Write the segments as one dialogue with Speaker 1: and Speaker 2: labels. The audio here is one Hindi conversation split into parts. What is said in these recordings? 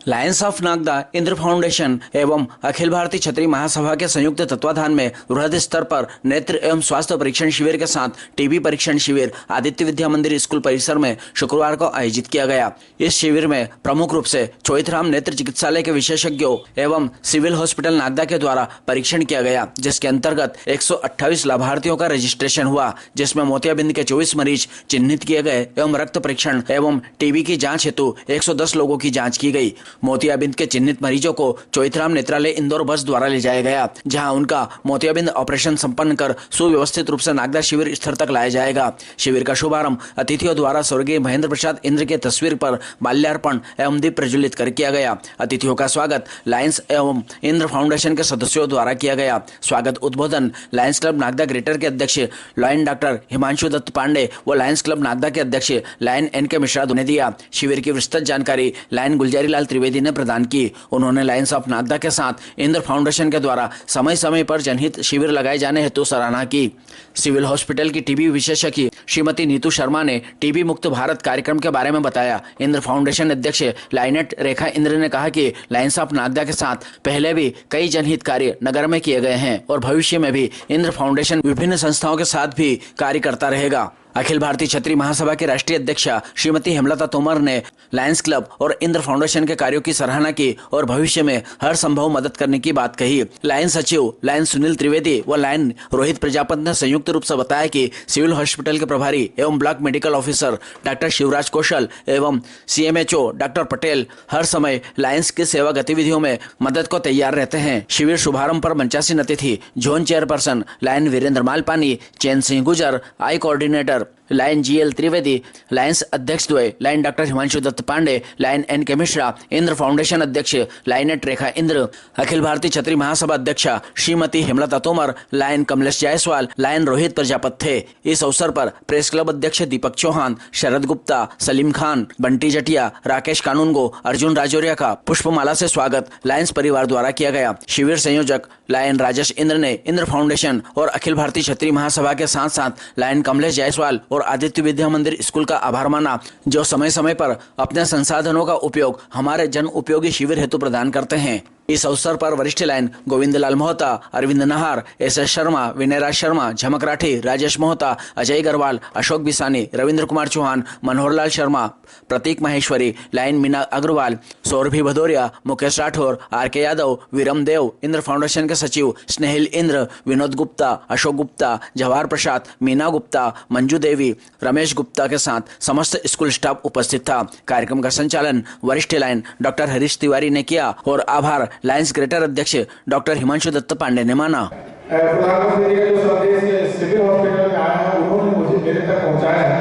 Speaker 1: Lions of Nagda, Indra foundation एवं अखिल भारतीय क्षत्रिय महासभा के संयुक्त तत्वाधान में वृहद स्तर पर नेत्र एवं स्वास्थ्य परीक्षण शिविर के साथ टीबी परीक्षण शिविर आदित्य विद्या मंदिर स्कूल परिसर में शुक्रवार को आयोजित किया गया। इस शिविर में प्रमुख रूप से चोइथराम नेत्र चिकित्सालय के विशेषज्ञों एवं सिविल हॉस्पिटल नागदा के द्वारा परीक्षण किया गया, जिसके अंतर्गत 128 लाभार्थियों का रजिस्ट्रेशन हुआ, जिसमें मोतियाबिंद के 24 मरीज चिन्हित किए गए एवं रक्त परीक्षण एवं टीबी की जाँच हेतु 110 लोगों की जाँच की गयी। मोतियाबिंद के चिन्हित मरीजों को चोइथराम नेत्रालय इंदौर बस द्वारा ले जाया गया, जहां उनका मोतियाबिंद ऑपरेशन संपन्न कर सुव्यवस्थित रूप से नागदा शिविर स्थल तक लाया जाएगा। शिविर का शुभारंभ अतिथियों द्वारा स्वर्गीय महेंद्र प्रसाद इंद्र के तस्वीर पर माल्यार्पण एवं दीप प्रज्वलित कर किया गया। अतिथियों का स्वागत लायंस एवं इंद्र फाउंडेशन के सदस्यों द्वारा किया गया। स्वागत उद्बोधन लायंस क्लब नागदा ग्रेटर के अध्यक्ष लायन डॉक्टर हिमांशु दत्त पांडे व लायंस क्लब नागदा के अध्यक्ष लायन NK मिश्रा ने दिया। शिविर की विस्तृत जानकारी लायन गुलजारी लाल त्रिवेदी ने प्रदान की। उन्होंने लायंस ऑफ नागदा के साथ इंद्र फाउंडेशन के द्वारा समय समय पर जनहित शिविर लगाए जाने हेतु सराहना की। सिविल हॉस्पिटल की टीबी विशेषज्ञ श्रीमती नीतू शर्मा ने टीबी मुक्त भारत कार्यक्रम के बारे में बताया। इंद्र फाउंडेशन अध्यक्ष लाइनेट रेखा इंद्र ने कहा कि लायंस ऑफ नागदा के साथ पहले भी कई जनहित कार्य नगर में किए गए हैं और भविष्य में भी इंद्र फाउंडेशन विभिन्न संस्थाओं के साथ भी कार्य करता रहेगा। अखिल भारतीय क्षत्रिय महासभा की राष्ट्रीय अध्यक्षा श्रीमती हेमलता तोमर ने लायंस क्लब और इंद्र फाउंडेशन के कार्यों की सराहना की और भविष्य में हर संभव मदद करने की बात कही। लायन सचिव लायन सुनील त्रिवेदी व लायन रोहित प्रजापति ने संयुक्त रूप से बताया कि सिविल हॉस्पिटल के प्रभारी एवं block medical officer doctor Shivraj Kaushal एवं CMHO डॉक्टर पटेल हर समय लायंस की सेवा गतिविधियों में मदद को तैयार रहते हैं। शिविर शुभारंभ पर मंचासीन अतिथि zone chairperson lion Virendra Malpani, Chain Singh Gujar, I coordinator lion GL Trivedi, lions अध्यक्ष द्वय lion doctor Himanshu Dutt Pande, lion NK Mishra, Indra foundation अध्यक्ष लायनेट रेखा इंद्र, अखिल भारतीय क्षत्रिय महासभा अध्यक्षा श्रीमती हेमलता तोमर, लायन कमलेश जायसवाल, लायन रोहित प्रजापति थे। इस अवसर पर प्रेस क्लब अध्यक्ष दीपक चौहान, शरद गुप्ता, सलीम खान, बंटी जटिया, राकेश कानूनगो, अर्जुन राजौरिया का पुष्पमाला से स्वागत लायंस परिवार द्वारा किया गया। शिविर संयोजक लायन राजेश इंद्र ने इंद्र फाउंडेशन और अखिल भारतीय क्षत्रिय महासभा के साथ साथ लायन कमलेश जायसवाल और आदित्य विद्या मंदिर स्कूल का आभार माना, जो समय समय पर अपने संसाधनों का उपयोग हमारे जन उपयोगी शिविर हेतु प्रदान करते हैं। इस अवसर पर वरिष्ठ लायन गोविंद लाल मोहता, अरविंद नहार, SS शर्मा, विनयराज शर्मा, झमक राठी, राजेश मोहता, अजय गरवाल, अशोक बिसानी, रविंद्र कुमार चौहान, मनोहर लाल शर्मा, प्रतीक महेश्वरी, लायन मीना अग्रवाल, सौरभी भदौरिया, मुकेश राठौर, RK यादव, विरम देव, इंद्र फाउंडेशन के सचिव स्नेहिल इंद्र, विनोद गुप्ता, अशोक गुप्ता, जवाहर प्रसाद, मीना गुप्ता, मंजू देवी, रमेश गुप्ता के साथ समस्त स्कूल स्टाफ उपस्थित था। कार्यक्रम का संचालन वरिष्ठ लायन डॉक्टर हरीश तिवारी ने किया और आभार लायंस ग्रेटर अध्यक्ष डॉक्टर हिमांशु दत्त पांडे ने माना।
Speaker 2: प्रधानमंत्री का जो संदेश सिविल हॉस्पिटल में आया है, उन्होंने मुझे मेरे तक पहुंचाया है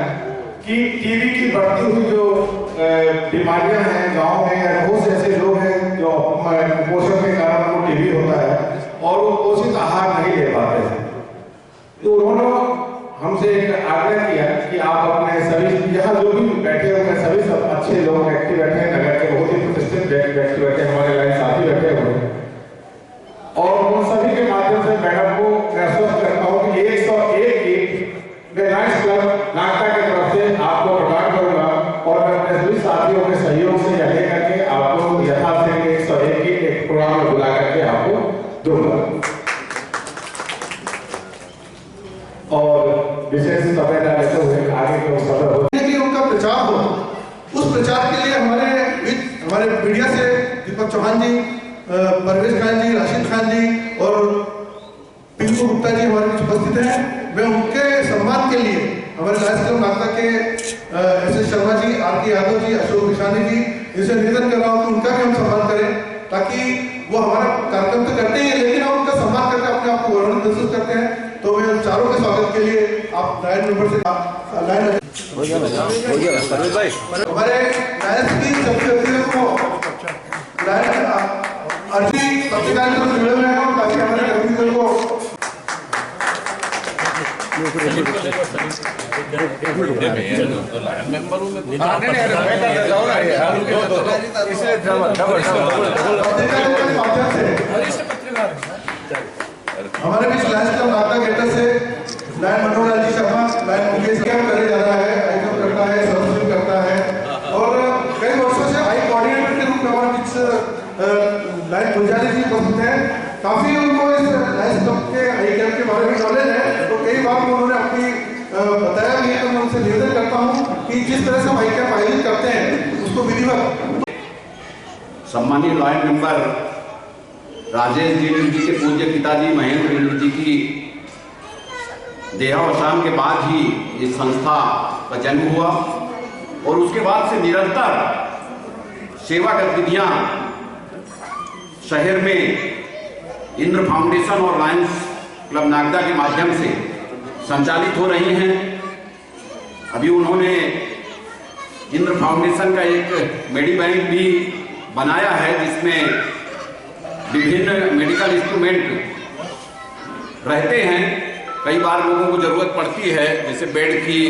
Speaker 2: कि टीबी की बढ़ती हुई जो बीमारियां हैं गांव में, या बहुत से ऐसे लोग हैं जो कुपोषण के कारण उनको टीबी होता है और वो पोषित आहार नहीं ले पाते हैं। तो उन्होंने हमसे एक आग्रह किया कि आप अपने सभी यहाँ जो भी बैठे हुए हैं, सभी सब अच्छे लोग व्यक्ति बैठे हैं, नगर के बहुत ही प्रतिष्ठित व्यक्ति बैठे हैं, हमारे लायन साथी बैठे हुए हैं, और उन सभी के माध्यम से मैडम को मैं आश्वस्त करता हूँ कि 101 मैं लायंस क्लब नागदा की तरफ से आपको प्रदान करूंगा और मैं अपने सभी साथियों के सहयोग से यह लेकर के आपको यथाशीघ्र 101 की एक प्रोग्राम में बुला करके आपको दूंगा। और विशेष समय न लेते हुए आगे के सफर हो उनका प्रचार हो, उस प्रचार के लिए हमारे मीडिया से दीपक चौहान जी, परवेश खान जी, राशिद खान जी और पिंकू गुप्ता जी हमारे बीच उपस्थित हैं। मैं उनके सम्मान के लिए हमारे लायंस क्लब नागदा के SS शर्मा जी, RK यादव जी, अशोक बिसानी जी, इनसे निवेदन कर रहा हूँ कि उनका भी हम सम्मान करें, ताकि वो हमारा कार्यक्रम तो करते ही है लेकिन हम उनका सम्मान करके अपने आप को गौरवान्वित महसूस करते हैं। तो मैं चारों के स्वागत के लिए आप लाइन नंबर से लाइन हमारे लायंस की सभी व्यक्तियों को लायन अर्जी पत्रकारिता से जुड़े हुए हैं ताकि हमारे व्यक्तियों को हमारे बीच लायंस क्लब नागदा ग्रेटर से लायन मनोहर लाल शर्मा, लायन मुकेश करे जा रहा है, आइटम करता है, सर्विस करता है और कई वर्षों से आई कोऑर्डिनेटर के रूप में हमारे कुछ लाइन गुलजारी जी उपस्थित हैं, काफी उनको इस लायंस क्लब के आई कैंप के बारे में नॉलेज है, तो कई बार उन्होंने अपनी बताया भी है। तो मैं उनसे निवेदन करता हूँ कि जिस तरह से हम आई कैंप आयोजित करते हैं उसको विधिवत।
Speaker 3: सम्मानीय लॉयन मेंबर राजेश जी के पूज्य पिताजी महेंद्र जी की देहावसान के बाद ही इस संस्था का जन्म हुआ और उसके बाद से निरंतर सेवा गतिविधियां शहर में इंद्र फाउंडेशन और लायंस क्लब नागदा के माध्यम से संचालित हो रही हैं। अभी उन्होंने इंद्र फाउंडेशन का एक मेडी बैंक भी बनाया है जिसमें विभिन्न मेडिकल इंस्ट्रूमेंट रहते हैं। कई बार लोगों को ज़रूरत पड़ती है, जैसे बेड की,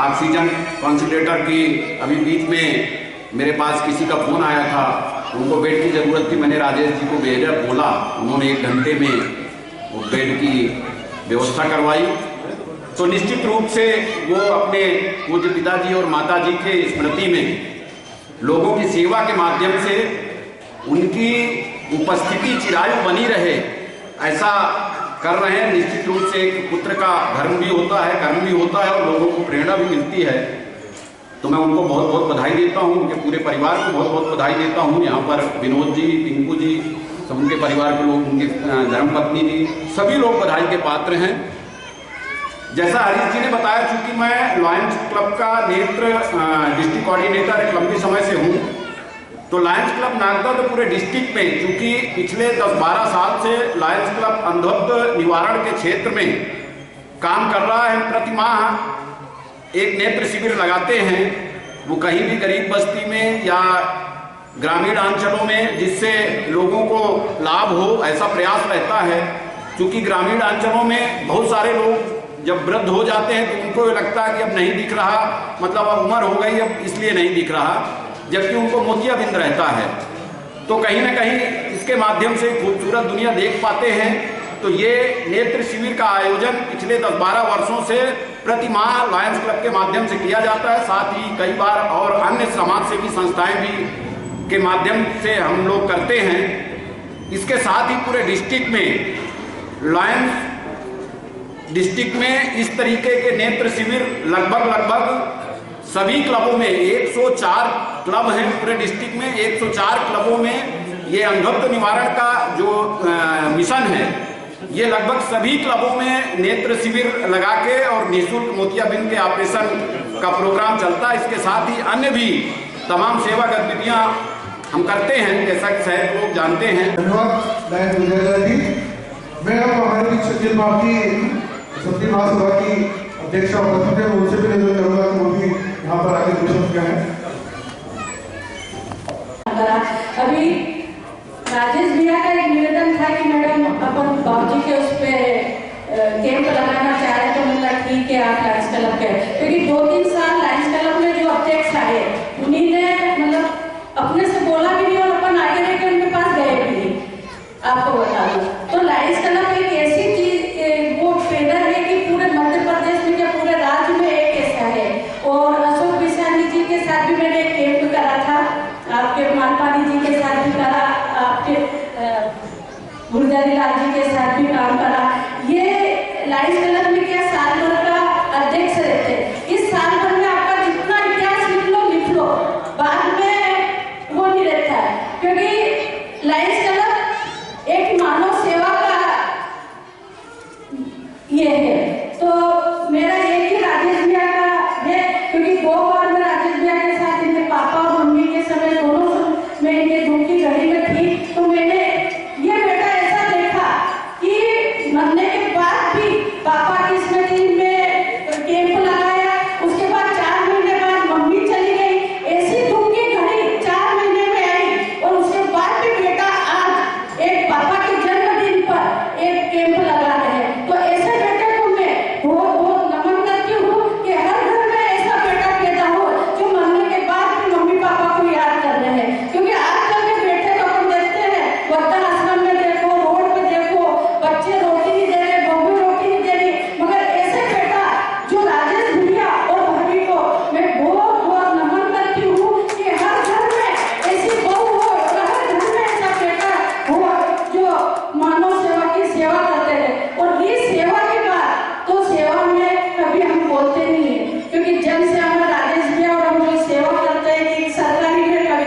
Speaker 3: ऑक्सीजन कॉन्सेंट्रेटर की। अभी बीच में मेरे पास किसी का फ़ोन आया था, उनको बेड की ज़रूरत थी, मैंने राजेश जी को भेजा, बोला, उन्होंने 1 घंटे में वो बेड की व्यवस्था करवाई। तो निश्चित रूप से वो अपने पूज्य पिताजी और माताजी के स्मृति में लोगों की सेवा के माध्यम से उनकी उपस्थिति चिरायु बनी रहे, ऐसा कर रहे हैं। निश्चित रूप से एक पुत्र का धर्म भी होता है, कर्म भी होता है और लोगों को प्रेरणा भी मिलती है। तो मैं उनको बहुत बहुत बधाई देता हूँ, उनके पूरे परिवार को बहुत बहुत बधाई देता हूँ। यहाँ पर विनोद जी, पिंकू जी, सब उनके परिवार के लोग, उनके धर्मपत्नी जी, सभी लोग बधाई के पात्र हैं। जैसा हरीश जी ने बताया, चूंकि मैं लायंस क्लब का नेत्र डिस्ट्रिक्ट कोऑर्डिनेटर एक लंबे समय से हूँ, तो लायंस क्लब नागदा तो पूरे डिस्ट्रिक्ट में, चूंकि पिछले 10-12 साल से लायंस क्लब अंधत्व निवारण के क्षेत्र में काम कर रहा है। प्रति माह एक नेत्र शिविर लगाते हैं, वो कहीं भी गरीब बस्ती में या ग्रामीण अंचलों में, जिससे लोगों को लाभ हो, ऐसा प्रयास रहता है। क्योंकि ग्रामीण अंचलों में बहुत सारे लोग जब वृद्ध हो जाते हैं तो उनको लगता है कि अब नहीं दिख रहा, मतलब अब उम्र हो गई, अब इसलिए नहीं दिख रहा, जबकि उनको मोतियाबिंद रहता है। तो कहीं ना कहीं इसके माध्यम से खूबसूरत दुनिया देख पाते हैं। तो ये नेत्र शिविर का आयोजन पिछले 10-12 वर्षों से प्रति माह लायंस क्लब के माध्यम से किया जाता है। साथ ही कई बार और अन्य समाज सेवी संस्थाएं भी के माध्यम से हम लोग करते हैं। इसके साथ ही पूरे डिस्ट्रिक्ट में लायंस डिस्ट्रिक्ट में इस तरीके के नेत्र शिविर लगभग सभी क्लबों में 104 क्लब हैं पूरे डिस्ट्रिक्ट में। 104 क्लबों में ये अंधत्व निवारण का जो मिशन है, ये लगभग सभी क्लबों में नेत्र शिविर लगा के और निःशुल्क मोतियाबिंद के ऑपरेशन का प्रोग्राम चलता है। इसके साथ ही अन्य भी तमाम सेवा गतिविधियां हम करते हैं, जैसा कि शायद लोग जानते हैं।
Speaker 2: धन्यवाद लायंस गुलजारी जी। मैं अब हमारे बीच अखिल भारतीय क्षत्रिय महासभा की अध्यक्षा उपस्थित है, उनसे भी निवेदन करूंगा कि वो भी यहाँ पर आगे कुछ कहें।
Speaker 4: अभी राजेश भैया का एक निवेदन था कि मैडम अपन बाबूजी के उस पे कैंप लगाना चाह रहे, तो मतलब ठीक है आप लायंस क्लब के, क्योंकि 2-3 साल लायंस क्लब में जो अध्यक्ष आए उन्हीं ने मतलब अपने से बोला भी नहीं और अपन आगे रह के उनके पास गए भी नहीं। आपको बता दूं तो लायंस क्लब एक ऐसी चीज वो ट्रेनर है कि पूरे मध्य प्रदेश में या पूरे राज्य में एक ऐसा है। और अशोक बिसानी जी के साथ भी मैंने एक कैंप करा था, आपके मालपानी जी के साथ भी करा, आपके गुलजारी लाल जी के साथ भी काम करा। ये लायंस क्लब में क्या साल भर का अध्यक्ष रहते हैं, इस साल भर में आपका जितना इतिहास लिख लो बाद में वो नहीं रहता है, क्योंकि लायंस क्लब एक मानव सेवा का ये है। तो मेरा एक ही राजेश भैया का है, क्योंकि 2 बार मैं राजेश भैया के साथ इनके पापा और मम्मी के समय दोनों मैं इनके दुख की घड़ी में थी। तो मैंने ये बेटा ऐसा देखा कि मरने के बाद भी पापा की स्मृति में कैंप लगाया। उसके बाद 4 महीने बाद मम्मी चली गई, ऐसी दुख की घड़ी 4 महीने में आई और उसके बाद भी बेटा आज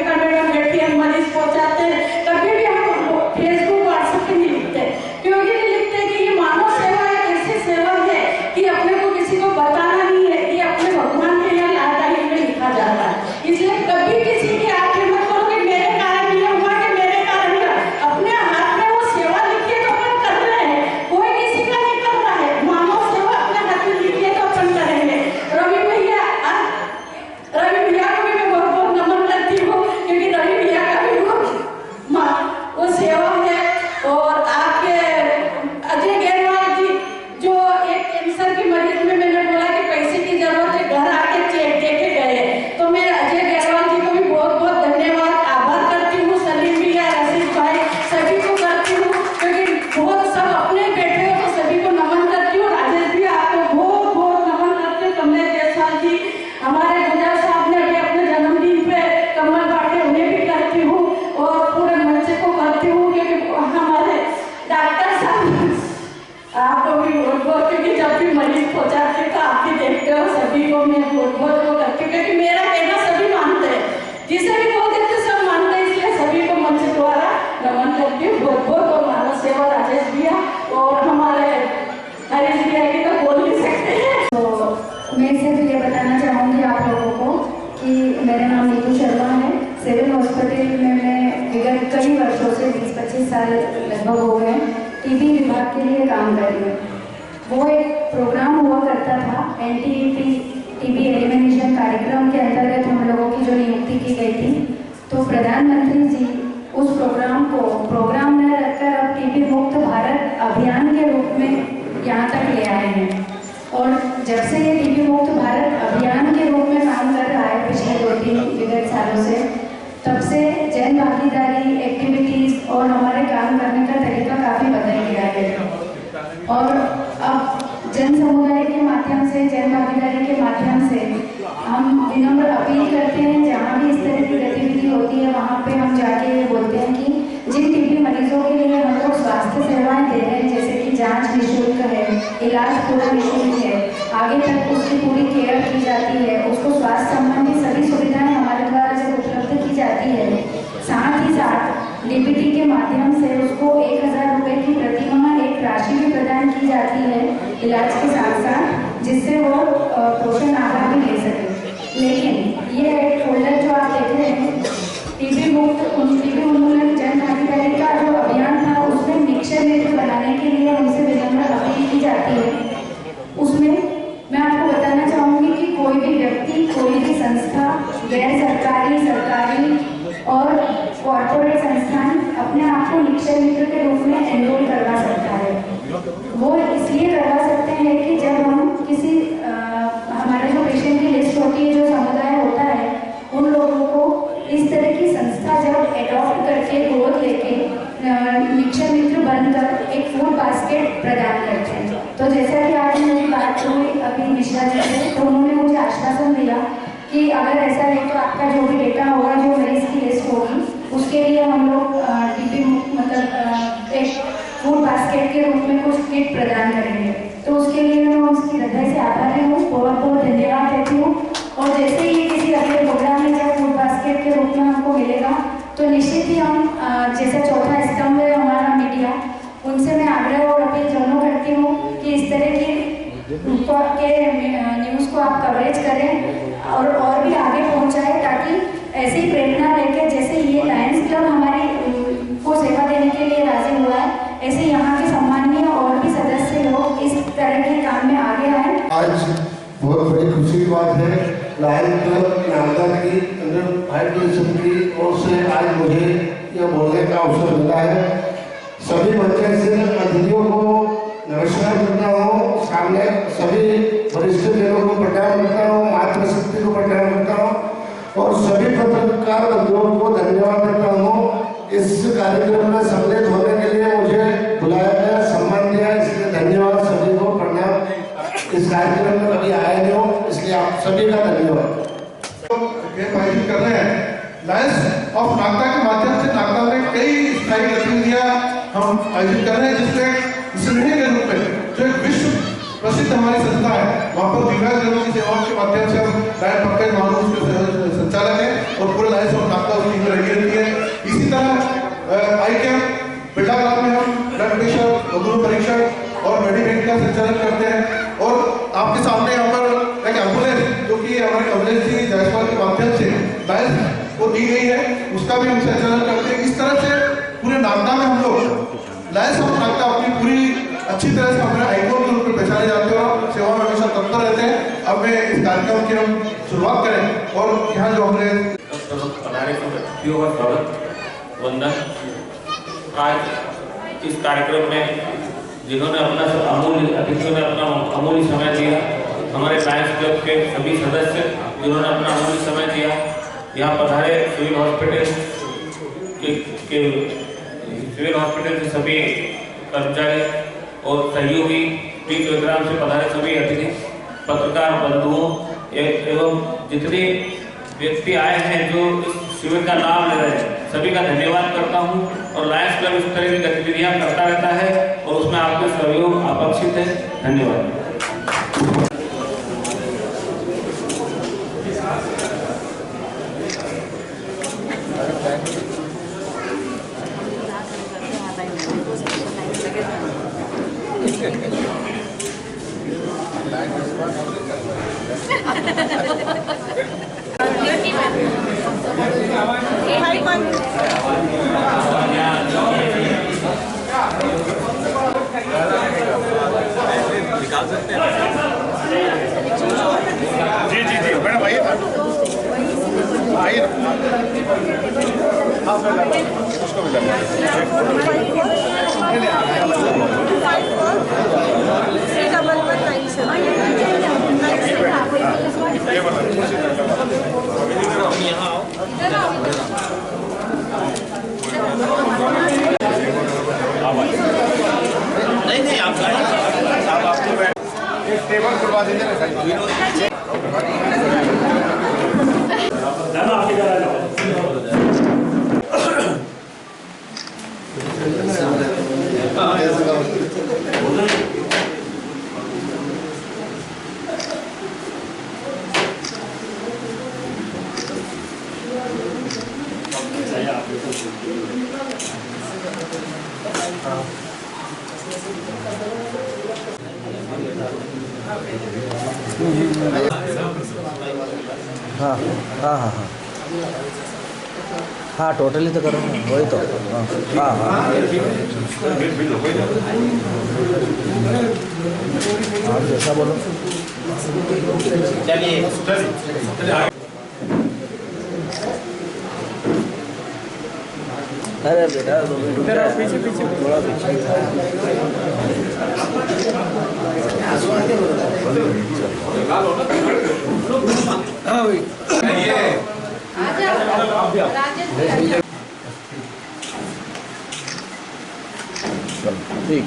Speaker 4: मेडिकल मैडम बैठी है, मरीज पहुंचाते हैं, कभी भी हम फेसबुक व्हाट्सएप पे नहीं लिखते। क्योंकि नहीं लिखते कि ये मानव सेवा एक ऐसी सेवा है कि अपने को किसी को बताना नहीं है, ये अपने भगवान के यहाँ लादाई में लिखा जाता है। इसलिए कभी किसी की आप हिम्मत करो कि मेरे कारण ये हुआ कि मेरे कारण ये, अपने हाथ में वो सेवा लिखी है तो अपन कर रहे हैं, कोई किसी का नहीं कर रहा है। मानव सेवा अपने हाथ में लिखी है तो अपन करेंगे। रवि भैया को भी मैं बहुत बहुत नमन करती हूँ, क्योंकि रवि भैया का भी वो सेवा है। और आपके अजय गहरवाल जी जो एक कैंसर की मरीज में मैंने बोला कि पैसे की जरूरत है, घर आके चेक दे के गए, तो मैं अजय गहरवाल जी को भी बहुत बहुत धन्यवाद आभार करती हूँ। सलीम भैया, रशीद भाई, सभी को करती हूँ, क्योंकि बहुत सब अपने बैठे हो तो सभी को नमन करती हूँ। राजेश भी आपको बहुत बहुत नमन करती हूँ। कमलेश जायसवाल जी, हमारे गुजर साहब ने अभी अपने जन्मदिन पे कमल बांटे, उन्हें भी करती हूँ और पूरे मंच को करती हूँ, क्योंकि हमारे डॉक्टर साहब आपको भी बहुत बहुत, क्योंकि जब भी मरीज पहुंचाते तो आप भी देखते हो, सभी को मैं बहुत बहुत वो करती हूँ, क्योंकि मेरा कहना सभी मानते हैं, जिसे भी बोल देते सब मानते हैं, इसलिए सभी को मंच द्वारा नमन करती हूँ बहुत बहुत। और मानव सेवा राजेश भैया और हमारे हरीश भैया की तो बोल नहीं सकते हैं।
Speaker 5: तो मैं सिर्फ ये बताना चाहूँगी आप लोगों को कि मेरा नाम नीतू शर्मा है। सिविल हॉस्पिटल में मैं विगत कई वर्षों से 20-25 साल लगभग हो गए टीबी विभाग के लिए काम कर रही हूँ। वो एक प्रोग्राम हुआ करता था टीबी एलिमिनेशन कार्यक्रम के अंतर्गत हम लोगों की जो नियुक्ति की गई थी, तो प्रधानमंत्री जी उस प्रोग्राम को प्रोग्राम में रखकर अब टीबी मुक्त भारत अभियान के रूप में यहाँ तक ले आए हैं। और जब से ये टीबी मुक्त भारत अभियान के रूप में काम कर रहा है पिछले 2-3 विगत सालों से, तब से जन भागीदारी एक्टिविटीज़ और हमारे काम करने का तरीका काफ़ी बदल गया है। और अब जन समुदाय के माध्यम से, जन भागीदारी के माध्यम से हम विनम्र अपील करते हैं, जहाँ भी इस तरह की गतिविधि होती है वहाँ पे हम जाके ये बोलते हैं कि जिन टीबी मरीजों के लिए हम लोग स्वास्थ्य सेवाएं दे रहे हैं, जैसे कि जांच निःशुल्क है, इलाज पूरा निःशुल्क है, आगे तक उसकी पूरी केयर की जाती है, उसको स्वास्थ्य संबंधी सभी सुविधाएं हमारे द्वारा जब उपलब्ध की जाती है, साथ ही साथ डीबीटी के माध्यम से उसको 1000 रुपये की प्रतिमाह एक राशि भी प्रदान की जाती है इलाज के साथ साथ, जिससे वो पोषण आहार भी ले सके। लेकिन ये एक फोल्डर जो आप देख रहे हैं टीबी उन्मूलन जन भागीदारी का जो अभियान था, उसमें निक्षय मित्र बनाने के लिए हमसे विनम्र अपील की जाती है। उसमें मैं आपको बताना चाहूँगी कि कोई भी व्यक्ति, कोई भी संस्था, गैर सरकारी, सरकारी और कॉर्पोरेट संस्थान अपने आप को निक्षय मित्र के रूप में एनरोल करवा सकता है। वो इसलिए करवा सकते हैं कि जब हम किसी हमारे जो पेशेंट की लिस्ट होती है, जो समुदाय होता है, उन लोगों को इस तरह की संस्था जब एडॉप्ट करके गोद लेके निक्षय मित्र बनकर एक फूड बास्केट प्रदान करते हैं। तो जैसा कि आज मेरी बात हुई अभी मिश्रा जी से, तो उन्होंने मुझे आश्वासन दिया कि अगर ऐसा है तो आपका जो भी डेटा होगा, जो मरीज की लिस्ट होगी, उसके लिए हम लोग टीबी मतलब एक फूड बास्केट के रूप में कुछ किट प्रदान करेंगे। तो उसके लिए मैं उसकी हृदय से आभारी हूँ, बहुत बहुत धन्यवाद देती हूँ। और जैसे ही किसी अगले प्रोग्राम में जब फूड बास्केट के रूप में हमको मिलेगा, तो निश्चित ही हम जैसा चौथा स्तंभ है हमारा मीडिया, उनसे मैं आग्रह और अपील दोनों करती हूँ कि इस तरह की न्यूज़ को आप कवरेज करें और भी आगे पहुँचाएं, ताकि ऐसी प्रेरणा लेकर जैसे ये लायंस क्लब हमारी को सेवा देने के लिए राजी हुआ है, ऐसे यहाँ के सम्माननीय और भी सदस्य लोग इस तरह के काम में आगे आए।
Speaker 6: आज बहुत बड़ी खुशी की बात है, लायंस क्लब नागदा की फाउंडेशन की ओर से आज मुझे यह बोलने का अवसर मिला है। सभी बच्चे से अतिथियों को नमस्कार करता हूँ, सामने सभी वरिष्ठ जनों को प्रणाम करता हूँ, मातृशक्ति को प्रणाम करता हूँ और सभी पत्रकार बंधुओं को धन्यवाद देता हूँ। इस कार्यक्रम में सम्मिलित होने के लिए मुझे बुलाया गया, सम्मान दिया, इसलिए धन्यवाद सभी को, प्रणाम। इस कार्यक्रम में कभी आए नहीं हो, इसलिए आप सभी का धन्यवाद।
Speaker 2: आयोजित कर रहे हैं लायंस ऑफ नागदा के माध्यम से नागदा में कई स्थायी गतिविधियां हम आयोजित कर रहे हैं, जिसमें स्नेह के रूप में जो एक विश्व प्रसिद्ध हमारी संस्था है, वहाँ पर दिव्यांग जनों की सेवाओं के माध्यम से हम लायन पंकज मानव के संचालक है। और पूरे लाइफ ऑफ नागदा उसकी टीम में लगी रहती है। इसी तरह आई कैंप बिरला क्लब में हम ब्लड प्रेशर, उग्र परीक्षण और मेडिकेट का संचालन करते हैं। और आपके सामने यहाँ पर एक एम्बुलेंस जो कि हमारे कमलेश जी जायसवाल के माध्यम से लाइफ को दी गई है, उसका भी हम संचालन करते हैं। इस तरह से पूरे नागदा में हम लोग लाइफ ऑफ नागदा अपनी पूरी अच्छी तरह से हमारे आइकॉन के रूप में पहचाने जाते हैं और सेवा में हमेशा तत्पर रहते हैं। अब मैं इस कार्यक्रम की हम शुरुआत करें और यहाँ जो हमने
Speaker 7: वंदन। आज इस कार्यक्रम में जिन्होंने अपना अमूल्य अतिथियों ने अपना अमूल्य समय दिया, हमारे लायंस क्लब के सभी सदस्य जिन्होंने अपना अमूल्य समय दिया, यहाँ पधारे सिविल हॉस्पिटल के सभी कर्मचारी और सहयोगी, टी प्रोग्राम से पधारे सभी अतिथि, पत्रकार बंधुओं एवं जितने व्यक्ति आए हैं जो इस शिविर का लाभ ले रहे हैं, सभी का धन्यवाद करता हूं। और लायंस क्लब इस तरह की गतिविधियां करता रहता है और उसमें आपके सहयोग अपेक्षित है। धन्यवाद।
Speaker 2: जी जी जी मैडम आइए आइए हाँ उसको भी
Speaker 3: नहीं आप
Speaker 2: टेबल खुलवा दीजिए
Speaker 1: हाँ हाँ हाँ हाँ हाँ टोटली तो करो ना, वही तो हाँ हाँ आप जैसा बोलो। अरे बेटा पीछे पीछे थोड़ा ठीक।